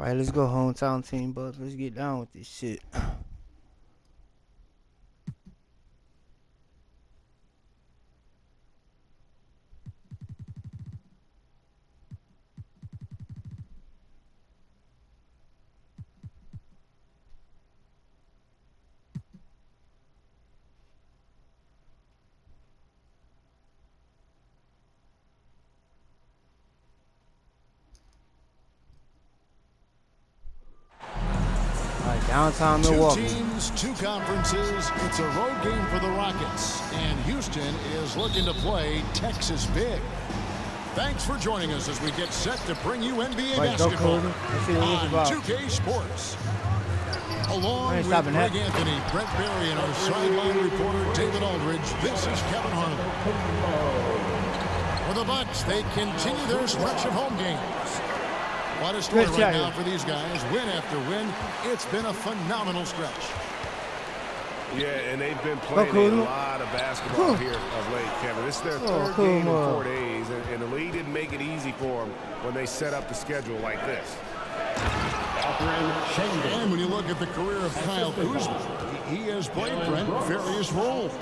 Right, let's go hometown team, Bucks. Let's get down with this shit. Downtown Milwaukee. 2 teams, 2 conferences. It's a road game for the Rockets. And Houston is looking to play Texas big. Thanks for joining us as we get set to bring you NBA basketball on 2K Sports. Along with Greg Anthony, Brett Barry, and our sideline reporter David Aldridge, this is Kevin Harlan. For the Bucks, they continue their stretch of home games. What a story right now for these guys. Win after win. It's been a phenomenal stretch. Yeah, and they've been playing a lot of basketball here of late, Kevin. This is their third game in 4 days, and the league didn't make it easy for them when they set up the schedule like this. And when you look at the career of Kyle Kuzma, he has played, Brent, various roles.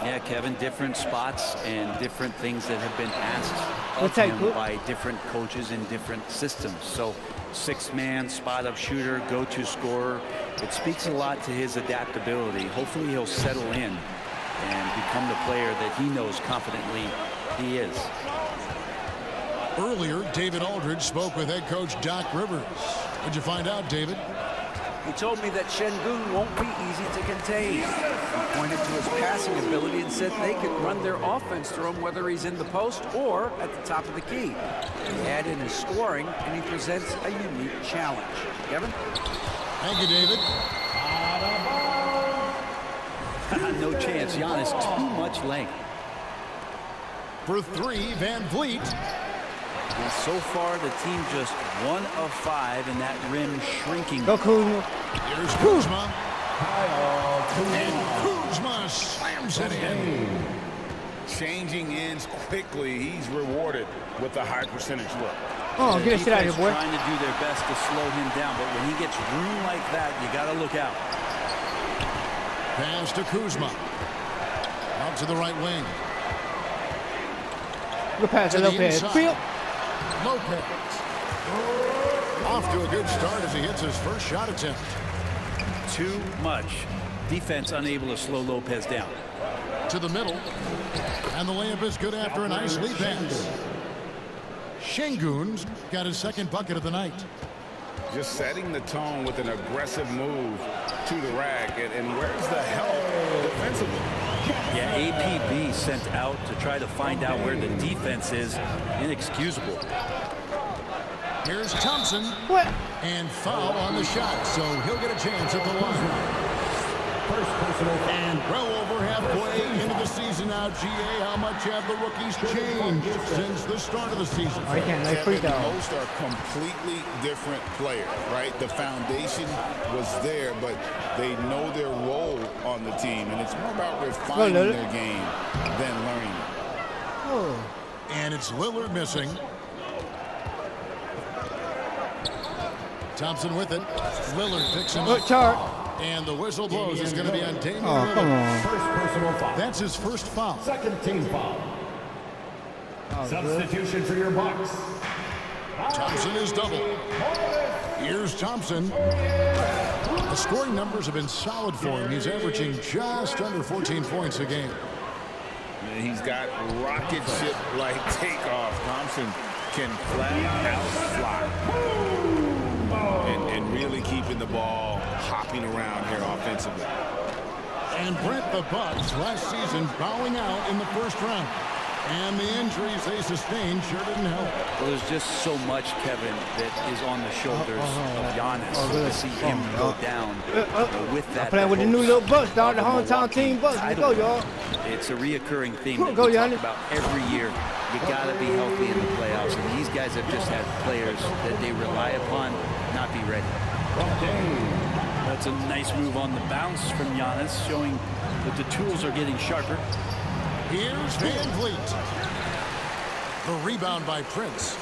Yeah, Kevin, different spots and different things that have been asked of him by different coaches in different systems. So 6-man, spot-up shooter, go-to scorer. It speaks a lot to his adaptability. Hopefully he'll settle in and become the player that he knows confidently he is. Earlier, David Aldridge spoke with head coach Doc Rivers. What'd you find out, David? He told me that Şengün won't be easy to contain. He pointed to his passing ability and said they could run their offense through him whether he's in the post or at the top of the key. He add in his scoring, and he presents a unique challenge. Kevin? Thank you, David. No chance. Giannis, too much length. For 3, Van Vliet. And so far, the team just 1 of 5 in that rim shrinking. Go Kuzma. Here's Kuzma. And Kuzma slams it in. Changing ends quickly. He's rewarded with a high percentage look. Oh, get that shit out of here, boy. Trying to do their best to slow him down, but when he gets room like that, you got to look out. Pass to Kuzma. Out to the right wing. Good pass to Lopez. Lopez. Off to a good start as he hits his first shot attempt. Too much. Defense unable to slow Lopez down. To the middle. And the layup is good after a nice lead pass. Şengün's got his second bucket of the night. Just setting the tone with an aggressive move to the rack. And where's the help defensively? Yeah, APB sent out to try to find out where the defense is. Inexcusable. Here's Thompson. What? And foul on the shot, so he'll get a chance at the line. First personal. And well over halfway into the season now, GA, how much have the rookies changed since the start of the season? I can't like free throw. Most are completely different players, right? The foundation was there, but they know their role on the team, and it's more about refining their game than learning it. Oh. And it's Lillard missing. Thompson with it. Lillard picks him up. And the whistle blows. It's going to be on Damian Lillard. Come on. First personal foul. That's his first foul. Second team foul. Substitution for your Bucks. Thompson is double. Here's Thompson. The scoring numbers have been solid for him. He's averaging just under 14 points a game. And he's got rocket ship-like takeoff. Thompson can flat out fly. And really keeping the ball hopping around here offensively. And Brent, the Bucks last season bowing out in the first round. And the injuries they sustained sure didn't help. Well, there's just so much, Kevin, that is on the shoulders of Giannis. To see him go down with that. Playing with the new little Bucks, dog. The hometown team Bucks. Let's go, y'all. It's a reoccurring theme that we talk about every year. You got to be healthy in the playoffs, and these guys have just had players that they rely upon not be ready. That's a nice move on the bounce from Giannis, showing that the tools are getting sharper. Here's Van Vliet. The rebound by Prince.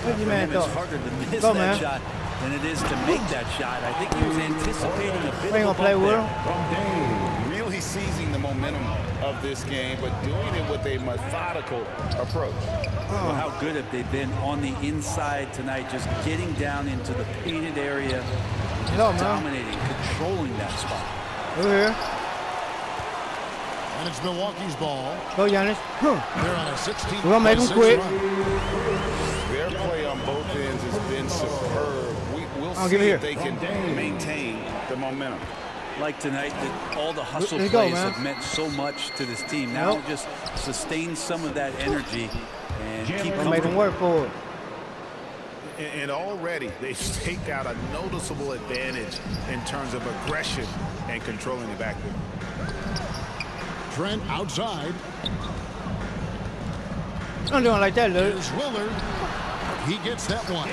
What's your man It's thought? harder to miss Go, that man. shot than it is to make that shot. I think he was anticipating a bit Ain't gonna of a play bump with there. him. From Dave. Really seizing the momentum of this game, but doing it with a methodical approach. Well, how good have they been on the inside tonight, just getting down into the painted area, just Hello, man. dominating, controlling that spot. Over here. And it's Milwaukee's ball. Go, Giannis. They're on a 16. We're gonna make them quit. Their play on both ends has been superb. We'll I'll see give it here. if they can maintain the momentum. Like tonight, that all the hustle Let's go, plays man. have meant so much to this team. Now Nope. just sustain some of that energy and keep We'll make them comfortable. work for it. And already they've staked out a noticeable advantage in terms of aggression and controlling the backcourt. Trent outside. I'm doing like that, Luke. Here's Lillard. He gets that one.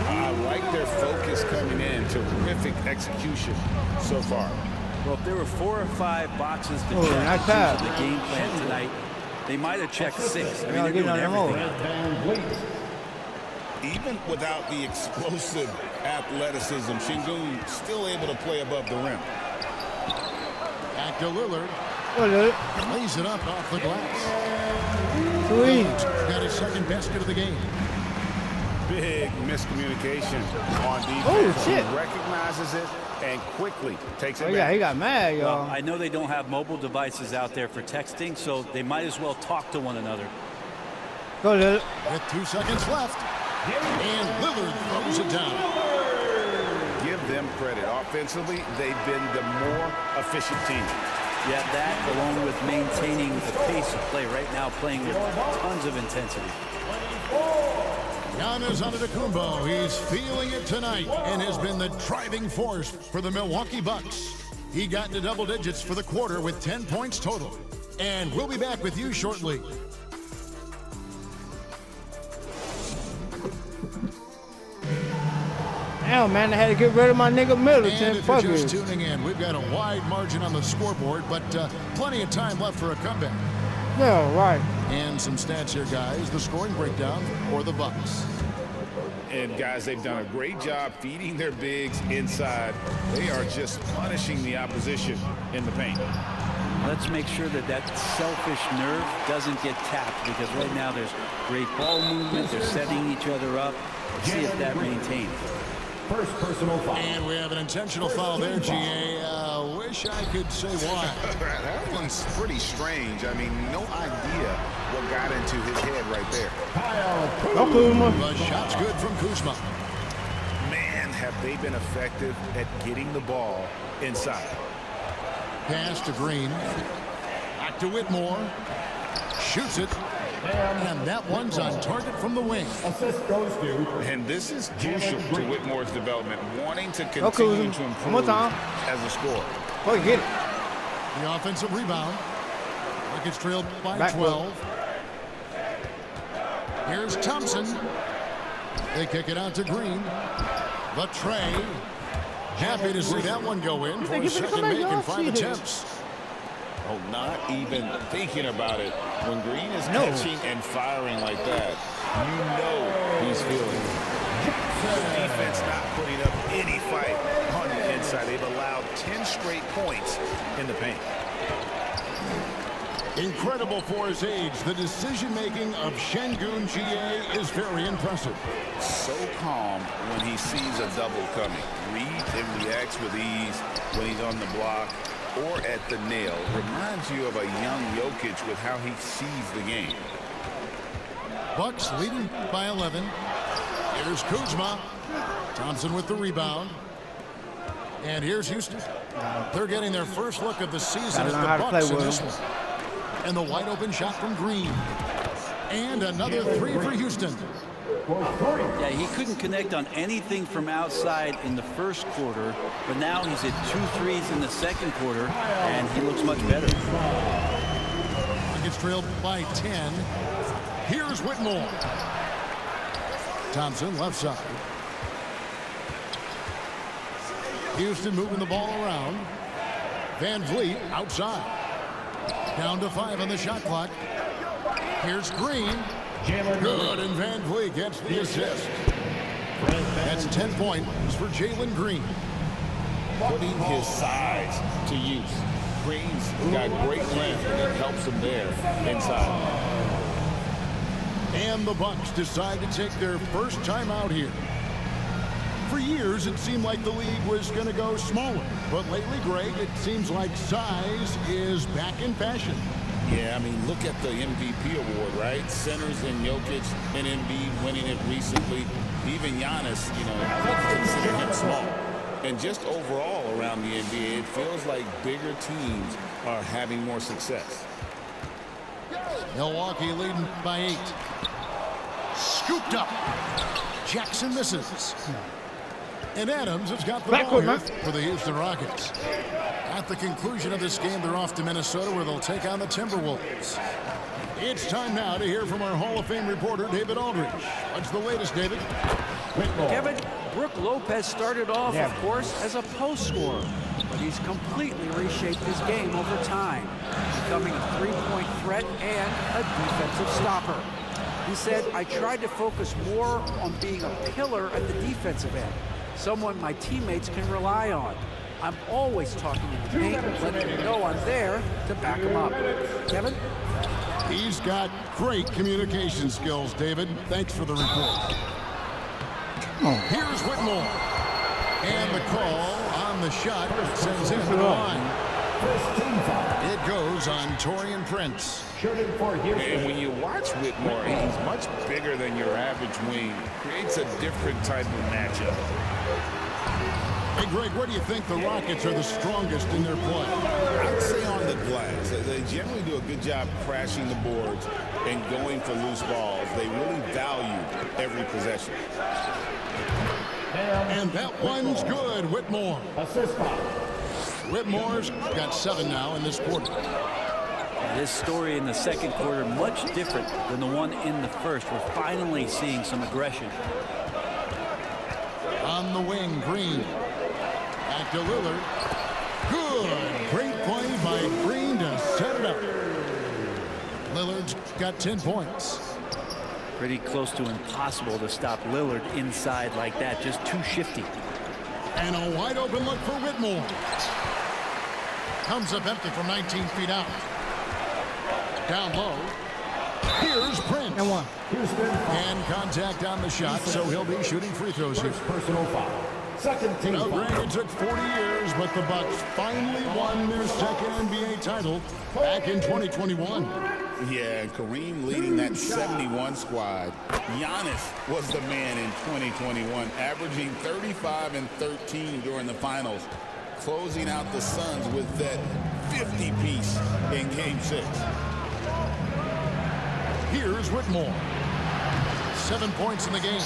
I like their focus coming in. Terrific execution so far. Well, if there were 4 or 5 boxes to Oh, check nice in pass. terms of the game plan tonight, they might have checked 6. I mean, Yeah, they're get doing on them everything over. out there. Van Vliet. Even without the explosive athleticism, Şengün still able to play above the rim. Back to Lillard. Go, Luke. Lays it up off the glass. Too easy. Got his second basket of the game. Big miscommunication on defense. Oh, shit. He recognizes it and quickly takes Oh, it yeah, back. he got mad, Well, y'all. I know they don't have mobile devices out there for texting, so they might as well talk to one another. Go, Luke. With 2 seconds left. And Lillard throws it down. Give them credit. Offensively, they've been the more efficient team. Yeah, that along with maintaining the pace of play right now, playing with tons of intensity. Giannis Antetokounmpo, he's feeling it tonight and has been the driving force for the Milwaukee Bucks. He got into double digits for the quarter with 10 points total. And we'll be back with you shortly. Damn, man, I had to get rid of my nigga And Middleton. if you're Fuck just it. tuning in, we've got a wide margin on the scoreboard, but plenty of time left for a comeback. Yeah, right. And some stats here, guys. The scoring breakdown for the Bucks. And guys, they've done a great job feeding their bigs inside. They are just punishing the opposition in the paint. Let's make sure that that selfish nerve doesn't get tapped, because right now there's great ball movement. They're setting each other up. Let's see if that maintains. First personal foul. And we have an intentional foul there, GA. Wish I could say why. That one's pretty strange. I mean, no idea what got into his head right there. Kyle Go, Kuzma. The shot's good from Kuzma. Man, have they been effective at getting the ball inside. Pass to Green. Back to Whitmore. Shoots it. And that one's on target from the wing. Assist goes to And this is crucial to Whitmore's development, wanting to Kuzma. continue to One more improve time. as a scorer. Go get it. The offensive rebound. Rockets trailed by Back 12. Here's Thompson. They kick it out to Green. The tray. Happy to see that one go in for think a he's gonna second come back, make in y'all? 5 See this. attempts. Oh, not even thinking about it. When Green is No. catching and firing like that, you know he's feeling it. The defense not putting up any fight on the inside. They've allowed 10 straight points in the paint. Incredible for his age. The decision-making of Şengün GA is very impressive. So calm when he sees a double coming. Reads and reacts with ease when he's on the block or at the nail. Reminds you of a young Jokic with how he sees the game. Bucks leading by 11. Here's Kuzma. Thompson with the rebound. And here's Houston. They're getting their first look of the season as Gotta the learn how to Bucks play in with this him. one. And the wide open shot from Green. And another three for Houston. Yeah, he couldn't connect on anything from outside in the first quarter, but now he's hit 2 threes in the second quarter, and he looks much better. Rockets trailed by 10. Here's Whitmore. Thompson left side. Houston moving the ball around. Van Vliet outside. Down to 5 on the shot clock. Here's Green. Good, and Van Vliet gets the assist. That's That's 10 points for Jalen Green. Putting his size to use. Green's got great length, and it helps him there inside. And the Bucks decide to take their first time out here. For years, it seemed like the league was going to go smaller. But lately, Greg, it seems like size is back in fashion. Yeah, I mean, look at the MVP award, right? Centers and Jokic and Embiid winning it recently. Even Giannis, I would consider him small. And just overall around the NBA, it feels like bigger teams are having more success. Milwaukee leading by 8. Scooped up. Jackson misses. And Adams has got the ball here for the Houston Rockets. At the conclusion of this game, they're off to Minnesota, where they'll take on the Timberwolves. It's time now to hear from our Hall of Fame reporter, David Aldridge. What's the latest, David? Kevin, Brook Lopez started off, of course, as a post scorer, but he's completely reshaped his game over time, becoming a three-point threat and a defensive stopper. He said, I tried to focus more on being a pillar at the defensive end, someone my teammates can rely on. I'm always talking in the paint, letting them know I'm there to back them up. Kevin? He's got great communication skills, David. Thanks for the report. Here's Whitmore. And the call on the shot sends him to the line. It goes on Taurean Prince. And when you watch Whitmore, he's much bigger than your average wing. Creates a different type of matchup. Hey, Greg, where do you think the Rockets are the strongest in their play? I'd say on the glass. They generally do a good job crashing the boards and going for loose balls. They really value every possession. And that one's good, Whitmore. Whitmore's got 7 now in this quarter. This story in the second quarter, much different than the one in the first. We're finally seeing some aggression. On the wing, Green. Back to Lillard. Good. Great play by Green to set it up. Lillard's got 10 points. Pretty close to impossible to stop Lillard inside like that. Just too shifty. And a wide open look for Whitmore. Comes up empty from 19 feet out. Down low. Here's Prince. And one. And contact on the shot, so he'll be shooting free throws here. Personal foul. Second team Now, foul. Greg, it took 40 years, but the Bucks finally won their second NBA title back in 2021. Yeah, Kareem leading that 71 squad. Giannis was the man in 2021, averaging 35 and 13 during the finals, closing out the Suns with that 50-piece in Game 6. Here's Whitmore. 7 points in the game.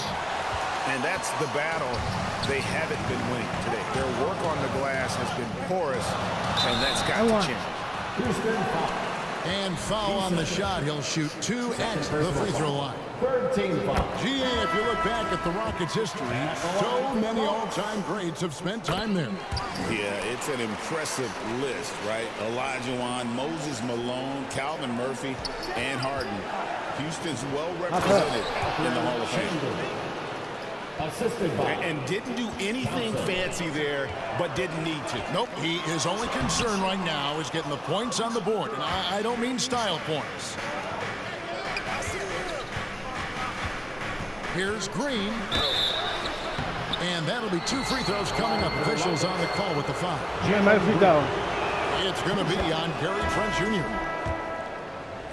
And that's the battle they haven't been winning today. Their work on the glass has been porous, and that's got to change. And foul on the shot. He'll shoot 2 at the free throw line. Third team foul. GA, if you look back at the Rockets' history, so many all-time greats have spent time there. Yeah, it's an impressive list, right? Olajuwon, Moses Malone, Calvin Murphy, and Harden. Houston's well represented in the Hall of Fame. Assisted by. And didn't do anything fancy there, but didn't need to. Nope, his only concern right now is getting the points on the board. And I don't mean style points. Here's Green. And that'll be 2 free throws coming up. Officials on the call with the foul. It's going to be on Gary Trent Jr.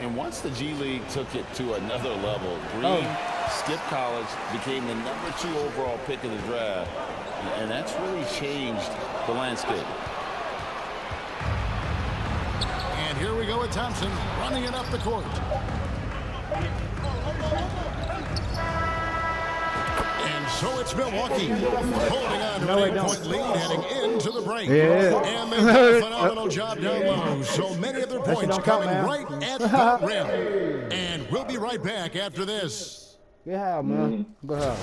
And once the G League took it to another level, Green skipped college, became the #2 overall pick of the draft, and that's really changed the landscape. And here we go with Thompson running it up the court. And so it's Milwaukee holding on to an 8-point lead heading into the break. And they've done a phenomenal job down low. So many of their points coming right at the rim. And we'll be right back after this. Get out, man. Go ahead.